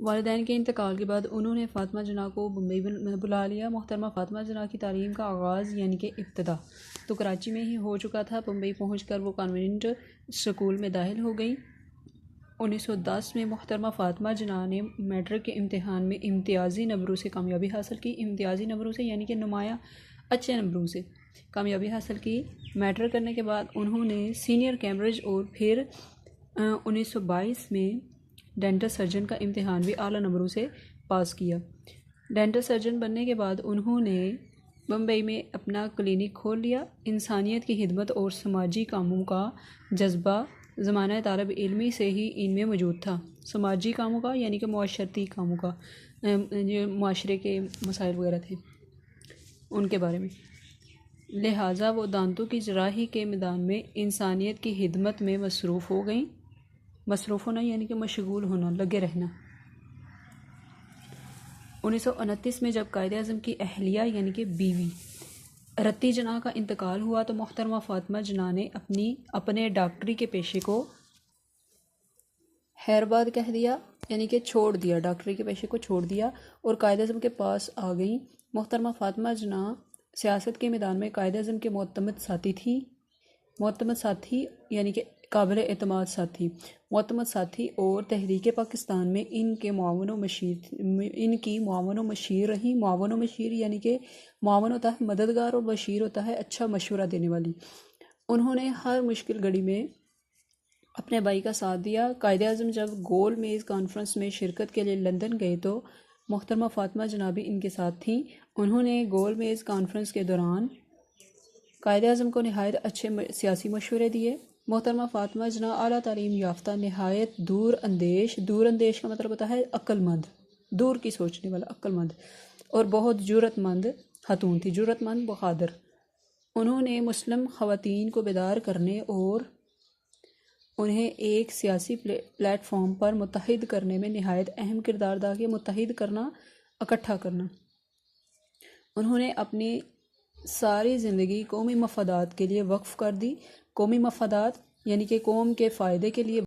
والدین کے انتقال کے بعد انہوں نے فاطمہ جناح کو بمبئی میں بلا لیا۔ محترمہ فاطمہ جناح کی تعلیم کا آغاز یعنی کہ ابتدا تو کراچی میں ہی ہو چکا تھا۔ بمبئی پہنچ کر وہ کانوینٹ اسکول میں داخل ہو گئیں۔ 1910 میں محترمہ فاطمہ جناح نے میٹرک کے امتحان میں امتیازی نمبروں سے کامیابی حاصل کی۔ امتیازی نمبروں سے یعنی کہ نمایاں اچھے نمبروں سے کامیابی حاصل کی۔ میٹرک کرنے کے بعد انہوں نے سینئر کیمبرج اور پھر 1922 میں ڈینٹل سرجن کا امتحان بھی اعلیٰ نمبروں سے پاس کیا۔ ڈینٹل سرجن بننے کے بعد انہوں نے بمبئی میں اپنا کلینک کھول لیا۔ انسانیت کی خدمت اور سماجی کاموں کا جذبہ زمانہ طالب علمی سے ہی ان میں موجود تھا۔ سماجی کاموں کا یعنی کہ معاشرتی کاموں کا، جو معاشرے کے مسائل وغیرہ تھے ان کے بارے میں، لہٰذا وہ دانتوں کی جراحی کے میدان میں انسانیت کی خدمت میں مصروف ہو گئیں۔ مصروف ہونا یعنی کہ مشغول ہونا، لگے رہنا۔ 1929 میں جب قائد اعظم کی اہلیہ یعنی کہ بیوی رتی جناح کا انتقال ہوا تو محترمہ فاطمہ جناح نے اپنے ڈاکٹری کے پیشے کو خیر آباد کہہ دیا، یعنی کہ چھوڑ دیا، ڈاکٹری کے پیشے کو چھوڑ دیا اور قائد اعظم کے پاس آ گئیں۔ محترمہ فاطمہ جناح سیاست کے میدان میں قائد اعظم کے معتمد ساتھی تھی۔ معتمد ساتھی یعنی کہ قابل اعتماد ساتھی، معتمد ساتھی اور تحریک پاکستان میں ان کی معاون و مشیر رہیں۔ معاون و مشیر یعنی کہ معاون ہوتا ہے مددگار اور مشیر ہوتا ہے اچھا مشورہ دینے والی۔ انہوں نے ہر مشکل گھڑی میں اپنے بھائی کا ساتھ دیا۔ قائد اعظم جب گول میز کانفرنس میں شرکت کے لیے لندن گئے تو محترمہ فاطمہ جناح بھی ان کے ساتھ تھیں۔ انہوں نے گول میز کانفرنس کے دوران قائد اعظم کو نہایت اچھے سیاسی مشورے دیے۔ محترمہ فاطمہ جناح اعلیٰ تعلیم یافتہ، نہایت دور اندیش کا مطلب ہوتا ہے عقل مند، دور کی سوچنے والا، عقل مند، اور بہت جرأت مند خاتون تھی، جرأت مند، بہادر۔ انہوں نے مسلم خواتین کو بیدار کرنے اور انہیں ایک سیاسی پلیٹ فارم پر متحد کرنے میں نہایت اہم کردار ادا کیا۔ متحد کرنا، اکٹھا کرنا۔ انہوں نے اپنی ساری زندگی قومی مفادات کے لیے وقف کر دی۔ قومی مفادات یعنی کہ قوم کے فائدے کے لیے